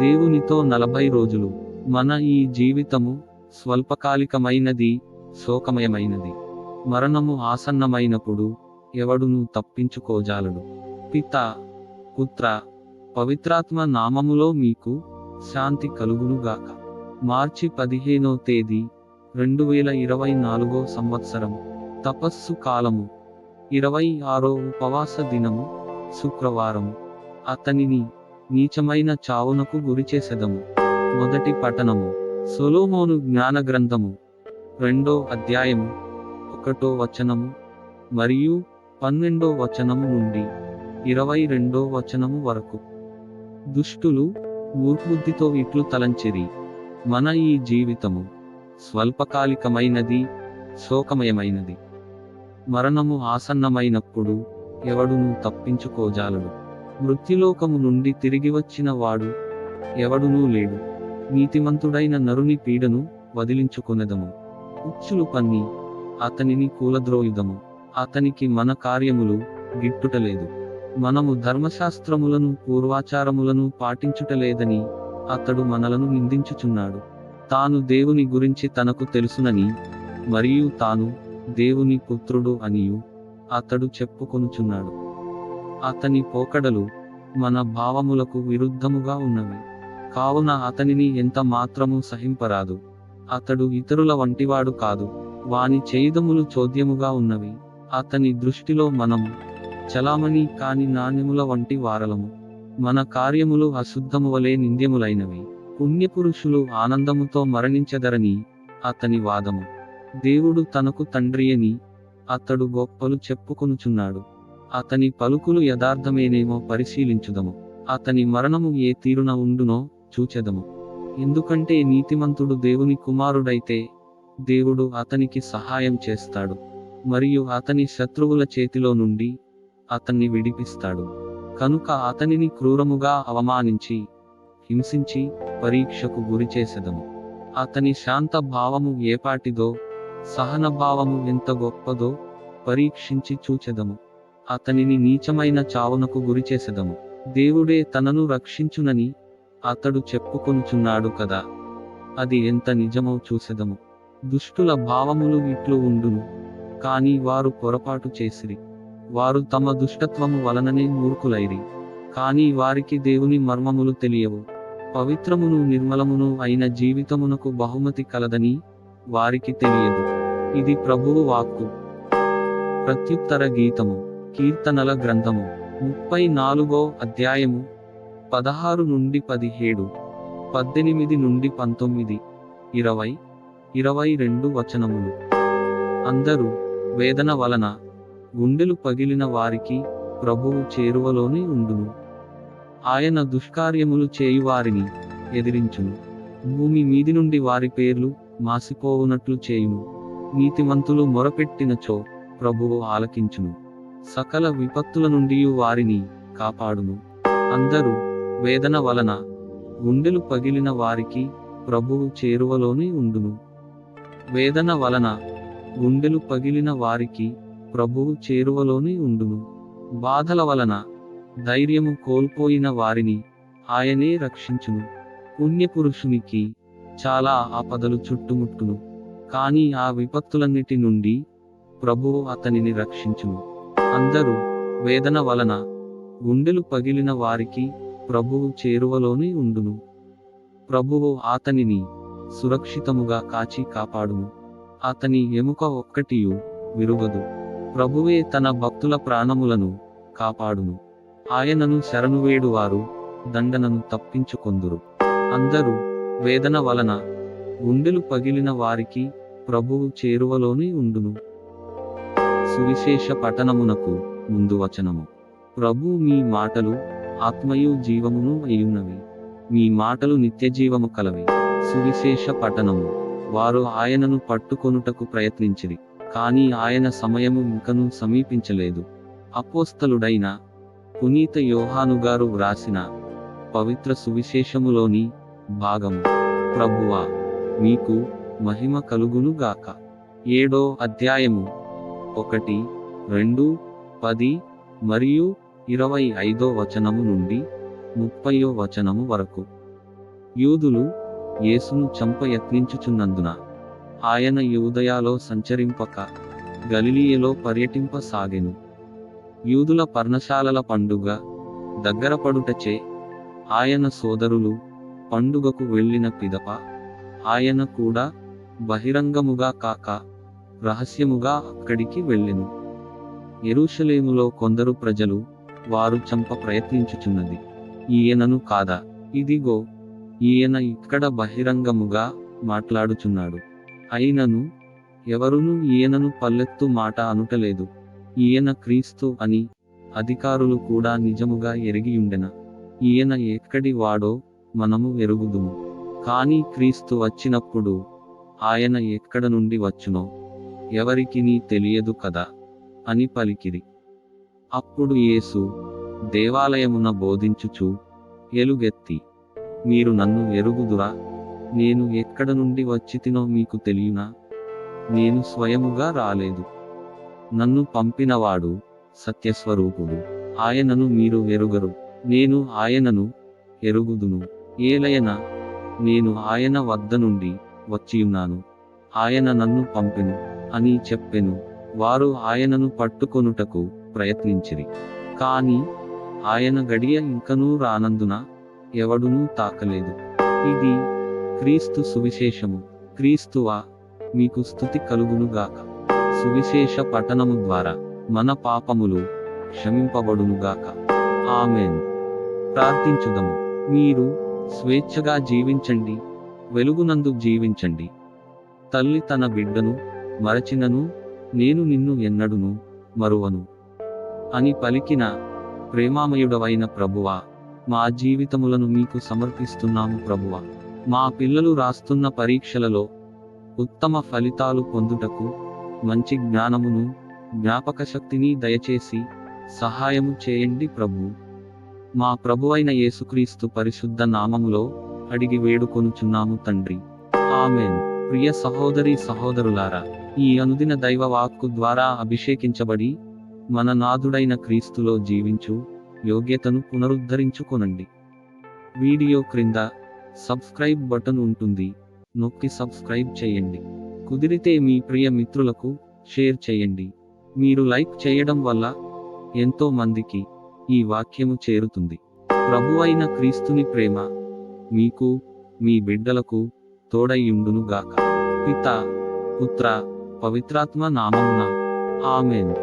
దేవునితో 40 రోజులు. మన ఈ జీవితము స్వల్పకాలికమైనది, శోకమయమైనది. మరణము ఆసన్నమైనప్పుడు ఎవడునూ తప్పించుకోజాలడు. పితా, పుత్ర, పవిత్రాత్మ నామములో మీకు శాంతి కలుగునుగాక. మార్చి 15వ తేదీ 2024 సంవత్సరం. తపస్సు కాలము 26వ ఉపవాస దినము, శుక్రవారము. అతనిని నీచమైన చావునకు గురిచేసెదము. మొదటి పఠనము సొలొమోను జ్ఞానగ్రంథము 2వ అధ్యాయము 1వ వచనము మరియు 12వ వచనము నుండి 22వ వచనము వరకు. దుష్టులు మూర్ఖబుద్ధితో ఇట్లు తలంచిరి, మన ఈ జీవితము స్వల్పకాలికమైనది, శోకమయమైనది. మరణము ఆసన్నమైనప్పుడు ఎవడునూ తప్పించుకోజాలడు. మృత్యులోకము నుండి తిరిగి వచ్చిన వాడు ఎవడునూ లేడు. నీతిమంతుడైన నరుని పీడను వదిలించుకొనెదము. ఉచ్చులు పన్ని అతనిని కూలద్రోయుదము. అతనికి మన కార్యములు గిట్టుటలేదు. మనము ధర్మశాస్త్రములను పూర్వాచారములను పాటించుటలేదని అతడు మనలను నిందించుచున్నాడు. తాను దేవుని గురించి తనకు తెలుసునని మరియు తాను దేవుని పుత్రుడు అనియు అతడు చెప్పుకొనుచున్నాడు. అతని పోకడలు మన భావములకు విరుద్ధముగా ఉన్నవి, కావున అతనిని ఎంత మాత్రము సహింపరాదు. అతడు ఇతరుల వంటివాడు కాదు, వాని చేయుదములు చోద్యముగా ఉన్నవి. అతని దృష్టిలో మనము చలామణి కాని నాణ్యముల వంటి వారలము. మన కార్యములు అశుద్ధము వలె నింద్యములైనవి. పుణ్యపురుషులు ఆనందముతో మరణించెదరని అతని వాదము. దేవుడు తనకు తండ్రియని అతడు గొప్పలు చెప్పుకొనుచున్నాడు. అతని పలుకులు యథార్థమేనేమో పరిశీలించుదము. అతని మరణము ఏ తీరున ఉండునో చూచెదము. ఎందుకంటే నీతిమంతుడు దేవుని కుమారుడైతే దేవుడు అతనికి సహాయం చేస్తాడు మరియు అతని శత్రువుల చేతిలో నుండి అతన్ని విడిపిస్తాడు. కనుక అతనిని క్రూరముగా అవమానించి హింసించి పరీక్షకు గురిచేసెదము. అతని శాంత భావము ఏపాటిదో, సహనభావము ఎంత గొప్పదో పరీక్షించి చూచెదము. అతనిని నీచమైన చావునకు గురిచేసెదము. దేవుడే తనను రక్షించునని అతడు చెప్పుకొనుచున్నాడు కదా, అది ఎంత నిజమో చూసెదము. దుష్టుల భావములు ఇట్లు ఉండును, కాని వారు పొరపాటు చేసిరి. వారు తమ దుష్టత్వము వలననే మూర్ఖులైరి, కాని వారికి దేవుని మర్మములు తెలియవు. పవిత్రమును నిర్మలమును అయిన జీవితమునకు బహుమతి కలదని వారికి తెలియదు. ఇది ప్రభువు వాక్కు. ప్రత్యుత్తర గీతము. కీర్తనల గ్రంథము 34వ అధ్యాయము 16 నుండి 17, 18 నుండి 19, 20, 22 వచనములు. అందరూ వేదన వలన గుండెలు పగిలిన వారికి ప్రభువు చేరువలోనే ఉండును. ఆయన దుష్కార్యములు చేయువారిని ఎదిరించును. భూమి మీది నుండి వారి పేర్లు మాసిపోవునట్లు చేయును. నీతిమంతులు మొరపెట్టినచో ప్రభువు ఆలకించును. సకల విపత్తుల నుండి వారిని కాపాడును. అందరూ వేదన వలన గుండెలు పగిలిన వారికి ప్రభువు చేరువలోనే ఉండును. వేదన వలన గుండెలు పగిలిన వారికి ప్రభువు చేరువలోనే ఉండును. బాధల వలన ధైర్యము కోల్పోయిన వారిని ఆయనే రక్షించును. పుణ్యపురుషునికి చాలా ఆపదలు చుట్టుముట్టును, కానీ ఆ విపత్తులన్నిటి నుండి ప్రభువు అతనిని రక్షించును. అందరూ వేదన వలన గుండెలు పగిలిన వారికి ప్రభువు చేరువలోనే ఉండును. ప్రభువు అతనిని సురక్షితముగా కాచి కాపాడును. అతని ఎముక ఒక్కటియు విరుగదు. ప్రభువే తన భక్తుల ప్రాణములను కాపాడును. ఆయనను శరణువేడువారు దండనను తప్పించుకొందురు. అందరూ వేదన వలన గుండెలు పగిలిన వారికి ప్రభువు చేరువలోనే ఉండును. సువిశేష పఠనమునకు ముందు వచనము. ప్రభు మీ మాటలు ఆత్మయు జీవమును అయ్యున్నవి. మీ మాటలు నిత్యజీవము కలవి. సువిశేష పఠనము. వారు ఆయనను పట్టుకొనుటకు ప్రయత్నించిరి, కానీ ఆయన సమయము ఇంకనూ సమీపించలేదు. అపోస్తలుడైన పునీత యోహాను గారు వ్రాసిన పవిత్ర సువిశేషములోని భాగము. ప్రభువా, మీకు మహిమ కలుగును గాక. 7వ అధ్యాయము 1, 2, 10 మరియు 25వ వచనము నుండి 30వ వచనము వరకు. యూదులు యేసును చంప యత్నించుచున్నందున ఆయన యూదయాలో సంచరింపక గలిలయలో పర్యటింపసాగెను. యూదుల పర్ణశాలల పండుగ దగ్గరపడుటచే ఆయన సోదరులు పండుగకు వెళ్ళిన పిదప ఆయన కూడా బహిరంగముగా కాక రహస్యముగా అక్కడికి వెళ్ళెను. యెరూషలేములో కొందరు ప్రజలు వారు చంప ప్రయత్నించుచున్నది ఈయనను కాదా, ఇదిగో ఈయన ఇక్కడ బహిరంగముగా మాట్లాడుచున్నాడు, అయినను ఎవరునూ ఈయనను పల్లెత్తు మాట అనుటలేదు, ఈయన క్రీస్తు అని అధికారులు కూడా నిజముగా ఎరిగియుండెన. ఈయన ఎక్కడి వాడో మనము ఎరుగుదుము, కాని క్రీస్తు వచ్చినప్పుడు ఆయన ఎక్కడ నుండి వచ్చునో ఎవరికినీ తెలియదు కదా అని పలికిరి. అప్పుడు యేసు దేవాలయమున బోధించుచు ఎలుగెత్తి, మీరు నన్ను ఎరుగుదురా? నేను ఎక్కడ నుండి వచ్చితినో మీకు తెలియునా? నేను స్వయముగా రాలేదు, నన్ను పంపినవాడు సత్యస్వరూపుడు, ఆయనను మీరు ఎరుగరు, నేను ఆయనను ఎరుగుదును. ఏలయన నేను ఆయన వద్ద నుండి వచ్చియున్నాను, ఆయన నన్ను పంపెను అని చెప్పెను. వారు ఆయనను పట్టుకొనుటకు ప్రయత్నించిరి, కాని ఆయన గడియ ఇంకనూ రానందున ఎవడునూ తాకలేదు. ఇది క్రీస్తు సువిశేషము. క్రీస్తువా, మీకు స్తుతి కలుగునుగాక. సువిశేష పఠనము ద్వారా మన పాపములు క్షమింపబడునుగాక. ఆమేన్. ప్రార్థించుదము. మీరు స్వేచ్ఛగా జీవించండి, వెలుగునందు జీవించండి. తల్లి తన బిడ్డను మరచినను నేను నిన్ను ఎన్నడును మరువను అని పలికిన ప్రేమామయుడవైన ప్రభువా, మా జీవితములను మీకు సమర్పిస్తున్నాము ప్రభువా. మా పిల్లలు రాస్తున్న పరీక్షలలో ఉత్తమ ఫలితాలు పొందుటకు మంచి జ్ఞానమును జ్ఞాపకశక్తిని దయచేసి సహాయము చేయండి ప్రభు. మా ప్రభువైన యేసుక్రీస్తు పరిశుద్ధ నామములో అడిగి వేడుకొనుచున్నాము తండ్రి. ఆమేన్. ప్రియ సహోదరి సహోదరులారా, ఈ అనుదిన దైవ వాక్కు ద్వారా అభిషేకించబడి మన నాథుడైన క్రీస్తులో జీవించు యోగ్యతను పునరుద్ధరించుకొనండి. వీడియో క్రింద సబ్స్క్రైబ్ బటన్ ఉంటుంది, నొక్కి సబ్స్క్రైబ్ చేయండి. కుదిరితే మీ ప్రియ మిత్రులకు షేర్ చేయండి. మీరు లైక్ చేయడం వల్ల ఎంతో మందికి ఈ వాక్యము చేరుతుంది. ప్రభువైన క్రీస్తుని ప్రేమ మీకు మీ బిడ్డలకు తోడైయుండును గాక. పితా, పుత్ర, పవిత్రాత్మ నామమున. ఆమేన్.